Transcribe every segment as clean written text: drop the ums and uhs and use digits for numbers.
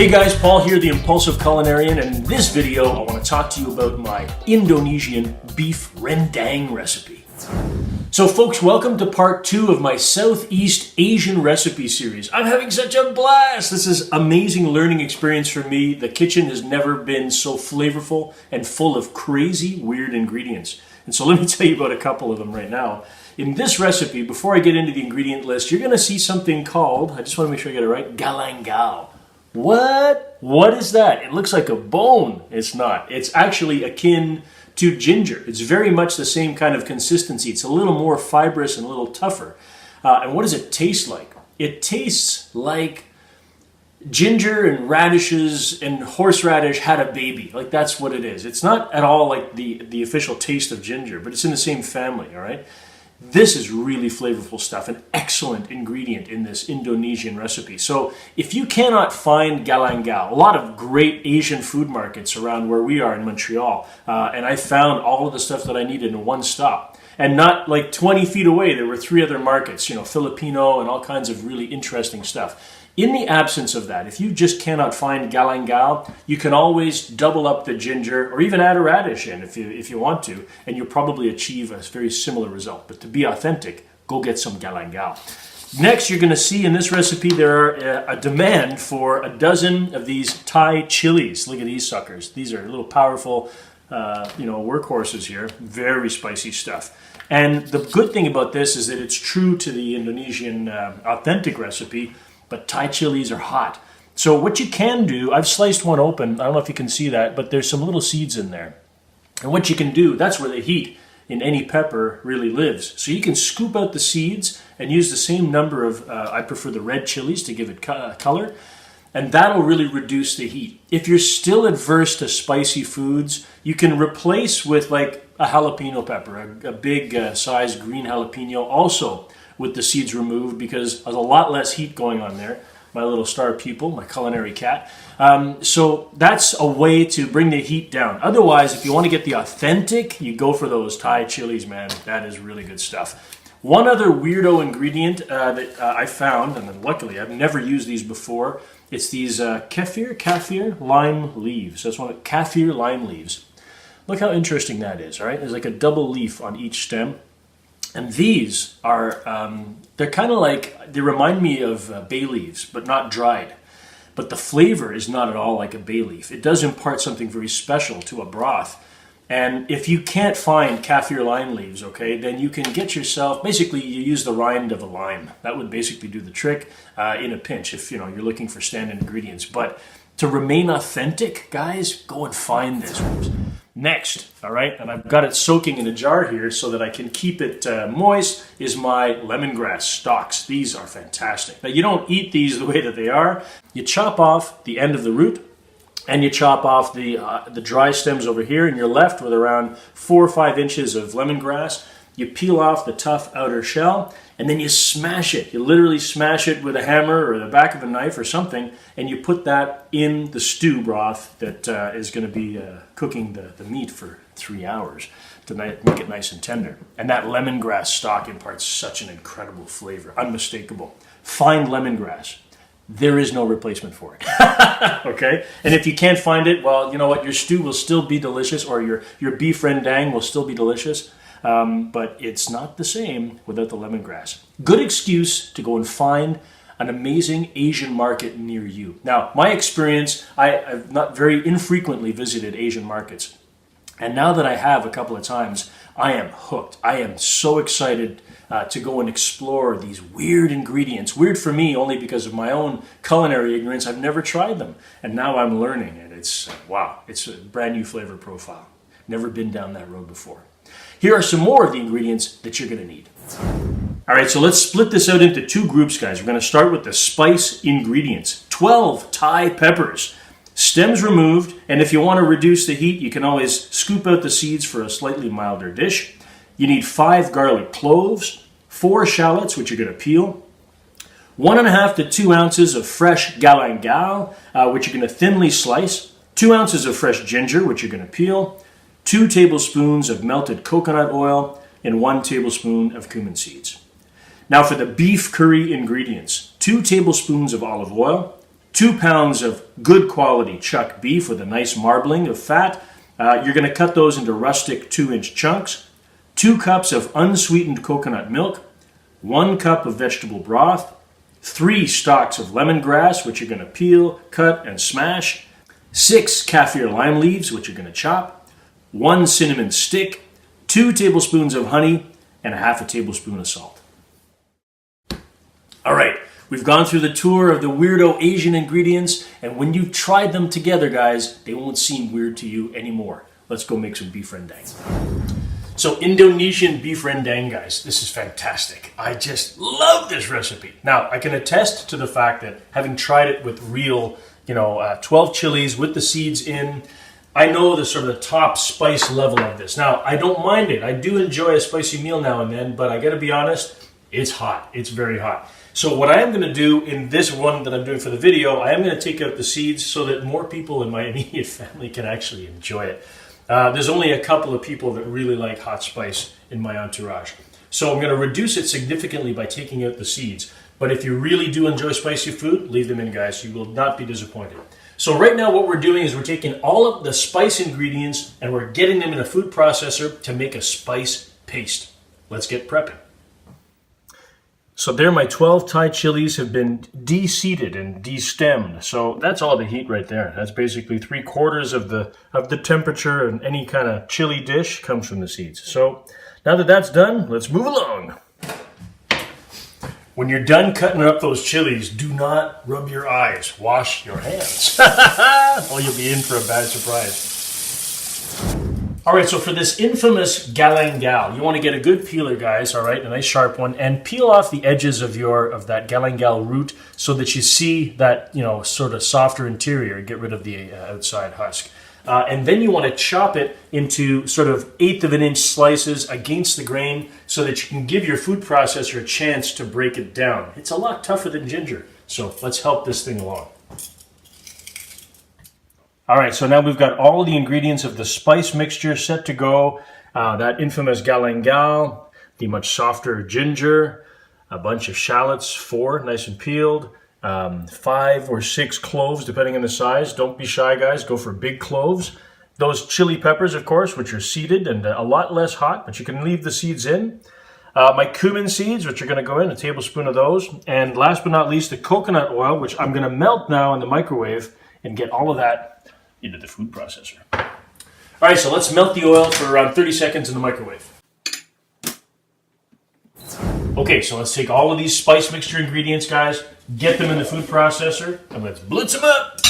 Hey guys, Paul here, the Impulsive Culinarian, and in this video I want to talk to you about my Indonesian beef rendang recipe. So folks, welcome to part 2 of my Southeast Asian recipe series. I'm having such a blast! This is amazing learning experience for me. The kitchen has never been so flavorful and full of crazy, weird ingredients. And so let me tell you about a couple of them right now. In this recipe, before I get into the ingredient list, you're going to see something called, I just want to make sure I get it right, galangal. What? What is that? It looks like a bone. It's not. It's actually akin to ginger. It's very much the same kind of consistency. It's a little more fibrous and a little tougher. And what does it taste like? It tastes like ginger and radishes and horseradish had a baby. Like, that's what it is. It's not at all like the official taste of ginger, but it's in the same family, all right? This is really flavorful stuff, an excellent ingredient in this Indonesian recipe. So if you cannot find galangal, a lot of great Asian food markets around where we are in Montreal, and I found all of the stuff that I needed in one stop. And not like 20 feet away, there were 3 other markets, Filipino and all kinds of really interesting stuff. In the absence of that, if you just cannot find galangal, you can always double up the ginger or even add a radish in if you want to, and you'll probably achieve a very similar result. But to be authentic, go get some galangal. Next, you're going to see in this recipe there are a demand for a dozen of these Thai chilies. Look at these suckers. These are little powerful workhorses here. Very spicy stuff. And the good thing about this is that it's true to the Indonesian authentic recipe, but Thai chilies are hot. So what you can do, I've sliced one open. I don't know if you can see that, but there's some little seeds in there. And what you can do, that's where the heat in any pepper really lives. So you can scoop out the seeds and use the same number of, I prefer the red chilies to give it color, and that'll really reduce the heat. If you're still adverse to spicy foods, you can replace with like a jalapeno pepper, a big size green jalapeno, also with the seeds removed, because there's a lot less heat going on there. My little star pupil, my culinary cat. So that's a way to bring the heat down. Otherwise, if you want to get the authentic, you go for those Thai chilies, man. That is really good stuff. One other weirdo ingredient that I found, and then luckily I've never used these before, it's these kaffir lime leaves. That's one of kaffir lime leaves. Look how interesting that is, all right? There's like a double leaf on each stem. And these are, they're kind of like, they remind me of bay leaves, but not dried. But the flavor is not at all like a bay leaf. It does impart something very special to a broth. And if you can't find kaffir lime leaves, okay, then you can get yourself, basically you use the rind of a lime. That would basically do the trick in a pinch if, you're looking for standard ingredients. But to remain authentic, guys, go and find this. Next, all right, and I've got it soaking in a jar here so that I can keep it moist, is my lemongrass stalks. These are fantastic. Now, you don't eat these the way that they are. You chop off the end of the root, and you chop off the dry stems over here, and you're left with around 4 or 5 inches of lemongrass. You peel off the tough outer shell, and then you smash it. You literally smash it with a hammer or the back of a knife or something, and you put that in the stew broth that is going to be cooking the meat for 3 hours to make it nice and tender. And that lemongrass stalk imparts such an incredible flavor, unmistakable. Find lemongrass. There is no replacement for it. Okay? And if you can't find it, well, you know what? Your stew will still be delicious, or your beef rendang will still be delicious. But it's not the same without the lemongrass. Good excuse to go and find an amazing Asian market near you. Now, my experience, I've not very infrequently visited Asian markets. And now that I have a couple of times, I am hooked. I am so excited to go and explore these weird ingredients. Weird for me only because of my own culinary ignorance. I've never tried them. And now I'm learning. And it's, wow, it's a brand new flavor profile. Never been down that road before. Here are some more of the ingredients that you're going to need. All right, so let's split this out into 2 groups, guys. We're going to start with the spice ingredients. 12 Thai peppers, stems removed, and if you want to reduce the heat, you can always scoop out the seeds for a slightly milder dish. You need 5 garlic cloves, 4 shallots, which you're going to peel, 1.5 to 2 ounces of fresh galangal, which you're going to thinly slice, 2 ounces of fresh ginger, which you're going to peel, 2 tablespoons of melted coconut oil, and 1 tablespoon of cumin seeds. Now for the beef curry ingredients, 2 tablespoons of olive oil, 2 pounds of good quality chuck beef with a nice marbling of fat. You're going to cut those into rustic 2-inch chunks. 2 cups of unsweetened coconut milk. 1 cup of vegetable broth. 3 stalks of lemongrass, which you're going to peel, cut, and smash. 6 kaffir lime leaves, which you're going to chop. 1 cinnamon stick. 2 tablespoons of honey, and a half a tablespoon of salt. All right, we've gone through the tour of the weirdo Asian ingredients, and when you've tried them together, guys, they won't seem weird to you anymore. Let's go make some beef rendang. So Indonesian beef rendang, guys, this is fantastic. I just love this recipe. Now, I can attest to the fact that having tried it with real, 12 chilies with the seeds in, I know the sort of the top spice level of this. Now, I don't mind it. I do enjoy a spicy meal now and then, but I gotta be honest, it's hot. It's very hot. So what I am gonna do in this one that I'm doing for the video, I am gonna take out the seeds so that more people in my immediate family can actually enjoy it. There's only a couple of people that really like hot spice in my entourage. So I'm gonna reduce it significantly by taking out the seeds. But if you really do enjoy spicy food, leave them in, guys. You will not be disappointed. So right now what we're doing is we're taking all of the spice ingredients and we're getting them in a food processor to make a spice paste. Let's get prepping. So there my 12 Thai chilies have been de-seeded and de-stemmed. So that's all the heat right there. That's basically 3/4 of the temperature in any kind of chili dish comes from the seeds. So now that that's done, let's move along. When you're done cutting up those chilies, do not rub your eyes. Wash your hands. Or you'll be in for a bad surprise. All right, so for this infamous galangal, you want to get a good peeler, guys, all right, a nice sharp one, and peel off the edges of that galangal root so that you see that, sort of softer interior. Get rid of the outside husk. And then you want to chop it into sort of 1/8 of an inch slices against the grain so that you can give your food processor a chance to break it down. It's a lot tougher than ginger, so let's help this thing along. All right, so now we've got all the ingredients of the spice mixture set to go. That infamous galangal, the much softer ginger, a bunch of shallots, 4 nice and peeled, 5 or 6 cloves, depending on the size. Don't be shy, guys. Go for big cloves. Those chili peppers, of course, which are seeded and a lot less hot, but you can leave the seeds in. My cumin seeds, which are going to go in, a tablespoon of those. And last but not least, the coconut oil, which I'm going to melt now in the microwave and get all of that into the food processor. All right, so let's melt the oil for around 30 seconds in the microwave. Okay, so let's take all of these spice mixture ingredients, guys, get them in the food processor, and let's blitz them up.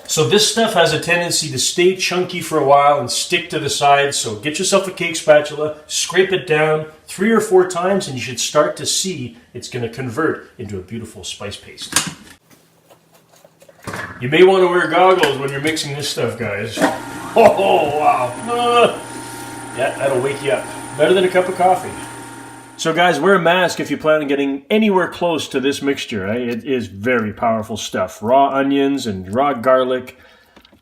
So this stuff has a tendency to stay chunky for a while and stick to the sides, so get yourself a cake spatula, scrape it down 3 or 4 times, and you should start to see it's going to convert into a beautiful spice paste. You may want to wear goggles when you're mixing this stuff, guys. Oh, wow. Yeah, that'll wake you up. Better than a cup of coffee. So guys, wear a mask if you plan on getting anywhere close to this mixture. Right? It is very powerful stuff. Raw onions and raw garlic,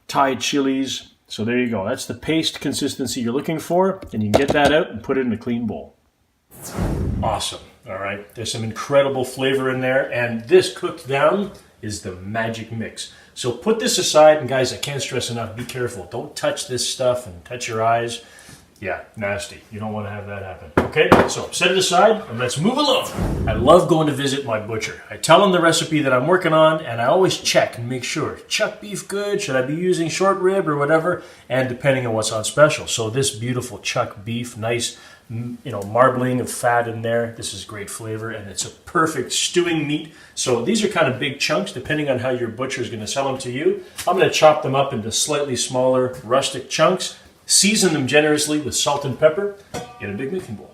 Thai chilies. So there you go. That's the paste consistency you're looking for. And you can get that out and put it in a clean bowl. Awesome. All right. There's some incredible flavor in there. And this cooked down is the magic mix. So put this aside. And guys, I can't stress enough, be careful. Don't touch this stuff and touch your eyes. Yeah, nasty. You don't want to have that happen. Okay, so set it aside and let's move along. I love going to visit my butcher. I tell him the recipe that I'm working on and I always check and make sure. Chuck beef good? Should I be using short rib or whatever? And depending on what's on special. So this beautiful chuck beef, nice, marbling of fat in there. This is great flavor and it's a perfect stewing meat. So these are kind of big chunks depending on how your butcher is going to sell them to you. I'm going to chop them up into slightly smaller rustic chunks. Season them generously with salt and pepper in a big mixing bowl.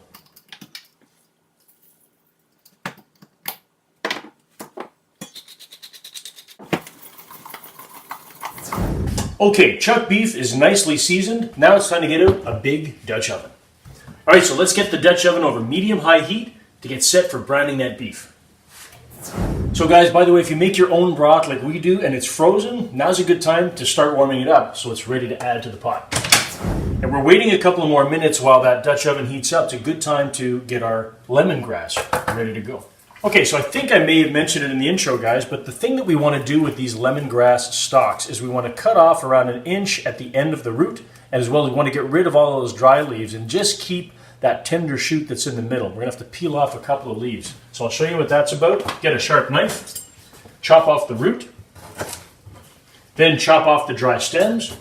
Okay, chuck beef is nicely seasoned. Now it's time to get out a big Dutch oven. All right, so let's get the Dutch oven over medium-high heat to get set for browning that beef. So guys, by the way, if you make your own broth like we do and it's frozen, now's a good time to start warming it up so it's ready to add to the pot. And we're waiting a couple of more minutes while that Dutch oven heats up. It's a good time to get our lemongrass ready to go. Okay, so I think I may have mentioned it in the intro, guys, but the thing that we want to do with these lemongrass stalks is we want to cut off around 1 inch at the end of the root, and as well as we want to get rid of all those dry leaves and just keep that tender shoot that's in the middle. We're going to have to peel off a couple of leaves. So I'll show you what that's about. Get a sharp knife, chop off the root, then chop off the dry stems.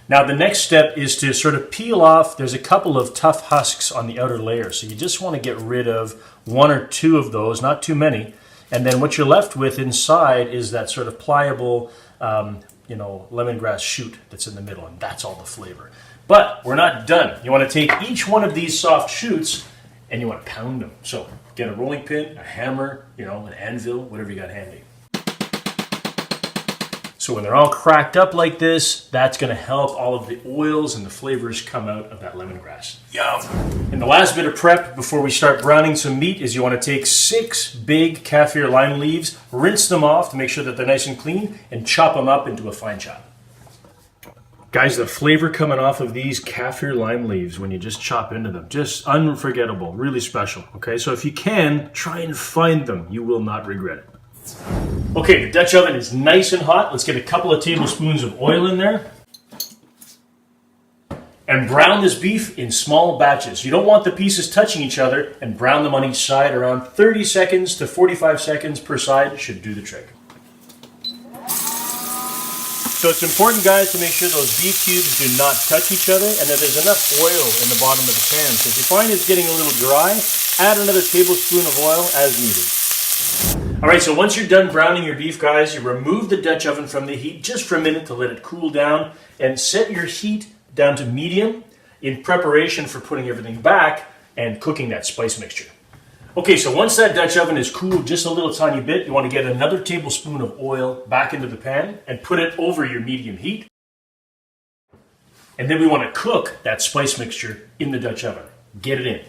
Now the next step is to sort of peel off, there's a couple of tough husks on the outer layer, so you just want to get rid of 1 or 2 of those, not too many, and then what you're left with inside is that sort of pliable, lemongrass shoot that's in the middle, and that's all the flavor. But we're not done. You want to take each one of these soft shoots and you want to pound them. So get a rolling pin, a hammer, an anvil, whatever you got handy. So when they're all cracked up like this, that's going to help all of the oils and the flavors come out of that lemongrass. Yum! And the last bit of prep before we start browning some meat is you want to take 6 big kaffir lime leaves, rinse them off to make sure that they're nice and clean, and chop them up into a fine chop. Guys, the flavor coming off of these kaffir lime leaves when you just chop into them, just unforgettable, really special. Okay, so if you can, try and find them. You will not regret it. Okay, the Dutch oven is nice and hot. Let's get a couple of tablespoons of oil in there. And brown this beef in small batches. You don't want the pieces touching each other, and brown them on each side around 30 seconds to 45 seconds per side should do the trick. So it's important, guys, to make sure those beef cubes do not touch each other and that there's enough oil in the bottom of the pan. So if you find it's getting a little dry, add another tablespoon of oil as needed. All right, so once you're done browning your beef, guys, you remove the Dutch oven from the heat just for a minute to let it cool down and set your heat down to medium in preparation for putting everything back and cooking that spice mixture. Okay, so once that Dutch oven is cooled just a little tiny bit, you want to get another tablespoon of oil back into the pan and put it over your medium heat. And then we want to cook that spice mixture in the Dutch oven. Get it in.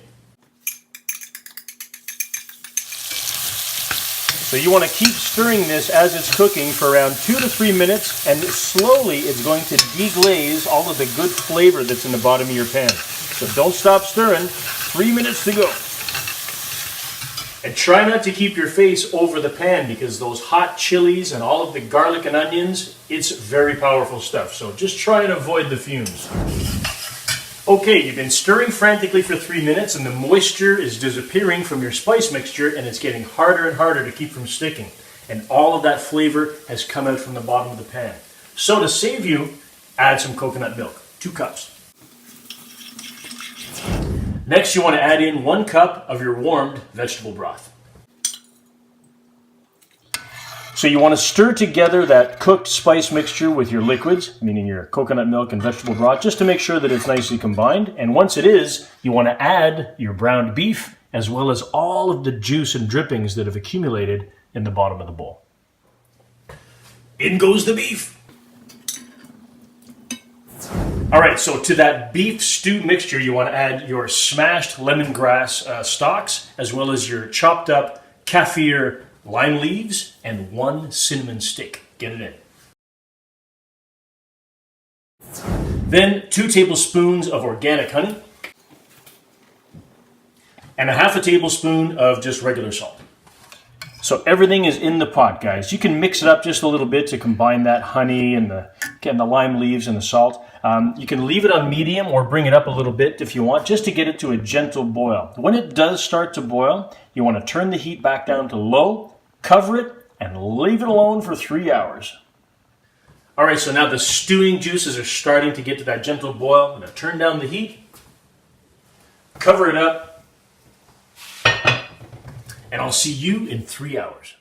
So you want to keep stirring this as it's cooking for around 2 to 3 minutes, and slowly it's going to deglaze all of the good flavor that's in the bottom of your pan. So don't stop stirring. 3 minutes to go. And try not to keep your face over the pan because those hot chilies and all of the garlic and onions, it's very powerful stuff. So just try and avoid the fumes. Okay, you've been stirring frantically for 3 minutes and the moisture is disappearing from your spice mixture and it's getting harder and harder to keep from sticking. And all of that flavor has come out from the bottom of the pan. So to save you, add some coconut milk, 2 cups. Next, you want to add in 1 cup of your warmed vegetable broth. So you want to stir together that cooked spice mixture with your liquids, meaning your coconut milk and vegetable broth, just to make sure that it's nicely combined. And once it is, you want to add your browned beef, as well as all of the juice and drippings that have accumulated in the bottom of the bowl. In goes the beef. All right, so to that beef stew mixture, you want to add your smashed lemongrass stalks, as well as your chopped up kaffir lime leaves, and 1 cinnamon stick. Get it in. Then 2 tablespoons of organic honey, and 1/2 tablespoon of just regular salt. So everything is in the pot, guys. You can mix it up just a little bit to combine that honey and the lime leaves and the salt. You can leave it on medium or bring it up a little bit if you want, just to get it to a gentle boil. When it does start to boil, you want to turn the heat back down to low, cover it, and leave it alone for 3 hours. All right, so now the stewing juices are starting to get to that gentle boil. I'm going to turn down the heat, cover it up, and I'll see you in 3 hours.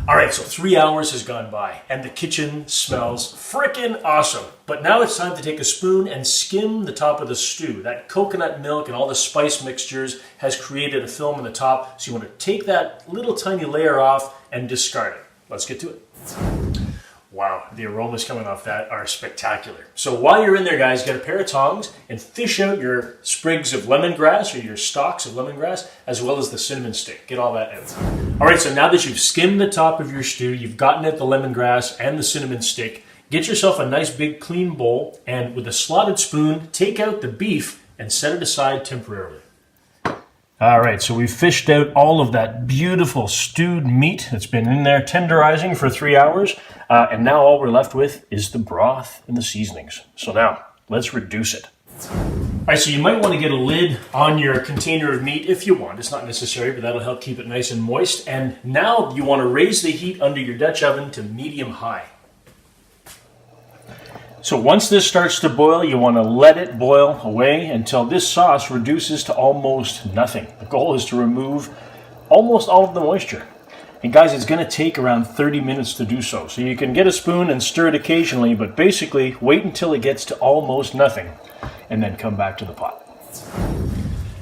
All right, so 3 hours has gone by and the kitchen smells frickin' awesome. But now it's time to take a spoon and skim the top of the stew. That coconut milk and all the spice mixtures has created a film on the top. So you want to take that little tiny layer off and discard it. Let's get to it. Wow, the aromas coming off that are spectacular. So while you're in there, guys, get a pair of tongs and fish out your sprigs of lemongrass or your stalks of lemongrass, as well as the cinnamon stick. Get all that out. All right, so now that you've skimmed the top of your stew, you've gotten at the lemongrass and the cinnamon stick, get yourself a nice big clean bowl, and with a slotted spoon, take out the beef and set it aside temporarily. All right, so we've fished out all of that beautiful stewed meat that's been in there tenderizing for 3 hours, and now all we're left with is the broth and the seasonings. So now, let's reduce it. All right, so you might want to get a lid on your container of meat if you want. It's not necessary, but that'll help keep it nice and moist. And now you want to raise the heat under your Dutch oven to medium-high. So once this starts to boil, you want to let it boil away until this sauce reduces to almost nothing. The goal is to remove almost all of the moisture. And guys, it's going to take around 30 minutes to do so. So you can get a spoon and stir it occasionally, but basically wait until it gets to almost nothing and then come back to the pot.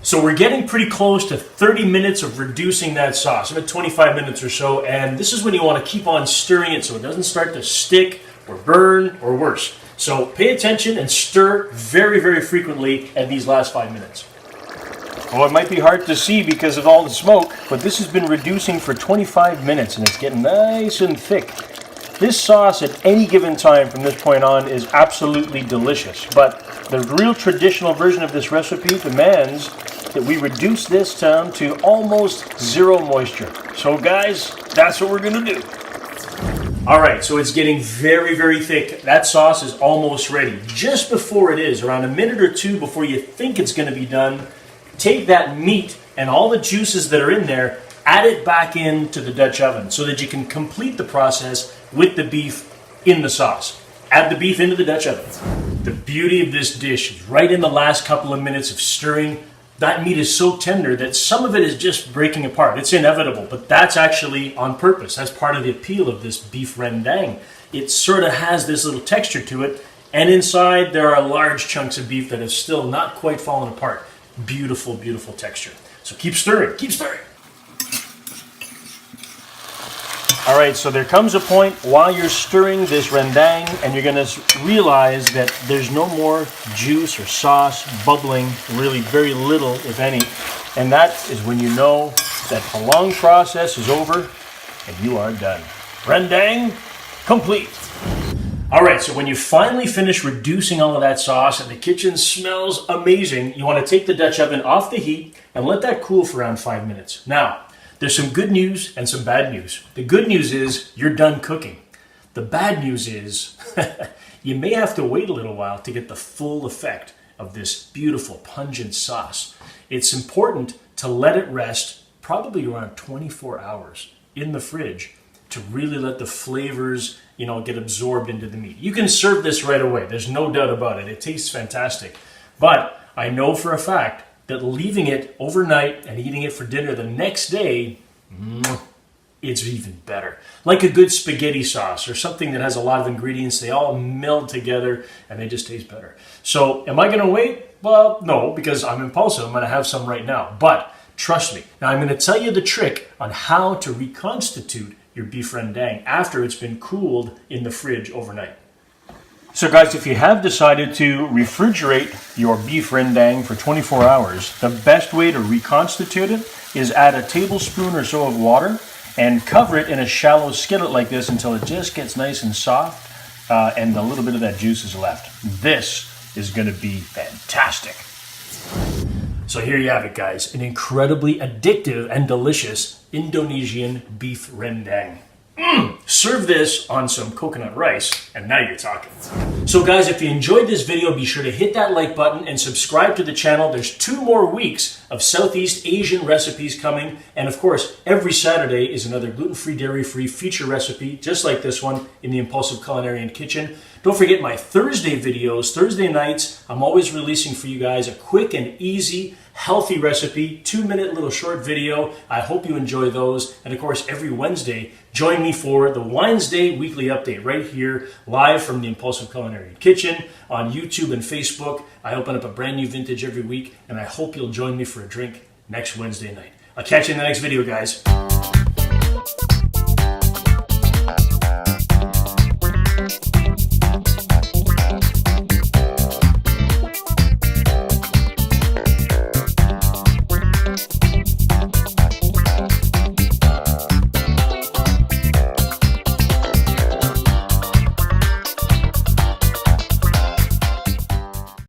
So we're getting pretty close to 30 minutes of reducing that sauce, about 25 minutes or so, and this is when you want to keep on stirring it so it doesn't start to stick or burn or worse. So pay attention and stir very, very frequently at these last 5 minutes. Well, it might be hard to see because of all the smoke, but this has been reducing for 25 minutes and it's getting nice and thick. This sauce at any given time from this point on is absolutely delicious, but the real traditional version of this recipe demands that we reduce this down to almost zero moisture. So guys, that's what we're going to do. All right, so it's getting very, very thick. That sauce is almost ready. Just before it is, around a minute or two before you think it's going to be done, take that meat and all the juices that are in there, add it back into the Dutch oven so that you can complete the process with the beef in the sauce. Add the beef into the Dutch oven. The beauty of this dish is right in the last couple of minutes of stirring. That meat is so tender that some of it is just breaking apart. It's inevitable, but that's actually on purpose. That's part of the appeal of this beef rendang. It sort of has this little texture to it, and inside there are large chunks of beef that have still not quite fallen apart. Beautiful, beautiful texture. So keep stirring, keep stirring. All right, so there comes a point while you're stirring this rendang and you're gonna realize that there's no more juice or sauce bubbling, really very little, if any. And that is when you know that the long process is over and you are done. Rendang complete. All right, so when you finally finish reducing all of that sauce and the kitchen smells amazing, you wanna take the Dutch oven off the heat and let that cool for around 5 minutes. Now, there's some good news and some bad news. The good news is you're done cooking. The bad news is you may have to wait a little while to get the full effect of this beautiful pungent sauce. It's important to let it rest probably around 24 hours in the fridge to really let the flavors, get absorbed into the meat. You can serve this right away. There's no doubt about it. It tastes fantastic. But I know for a fact that leaving it overnight and eating it for dinner the next day, it's even better. Like a good spaghetti sauce or something that has a lot of ingredients, they all meld together and they just taste better. So am I going to wait? Well, no, because I'm impulsive. I'm going to have some right now. But trust me, now I'm going to tell you the trick on how to reconstitute your beef rendang after it's been cooled in the fridge overnight. So guys, if you have decided to refrigerate your beef rendang for 24 hours, the best way to reconstitute it is add a tablespoon or so of water and cover it in a shallow skillet like this until it just gets nice and soft and a little bit of that juice is left. This is going to be fantastic. So here you have it, guys, an incredibly addictive and delicious Indonesian beef rendang. Serve this on some coconut rice, and now you're talking. So guys, if you enjoyed this video, be sure to hit that like button and subscribe to the channel. There's 2 more weeks of Southeast Asian recipes coming, and of course, every Saturday is another gluten-free, dairy-free feature recipe, just like this one in the Impulsive Culinarian kitchen. Don't forget my Thursday videos, Thursday nights. I'm always releasing for you guys a quick and easy, healthy recipe, 2-minute little short video. I hope you enjoy those. And of course, every Wednesday, join me for the Wednesday weekly update right here, live from the Impulsive Culinarian kitchen on YouTube and Facebook. I open up a brand new vintage every week, and I hope you'll join me for a drink next Wednesday night. I'll catch you in the next video, guys.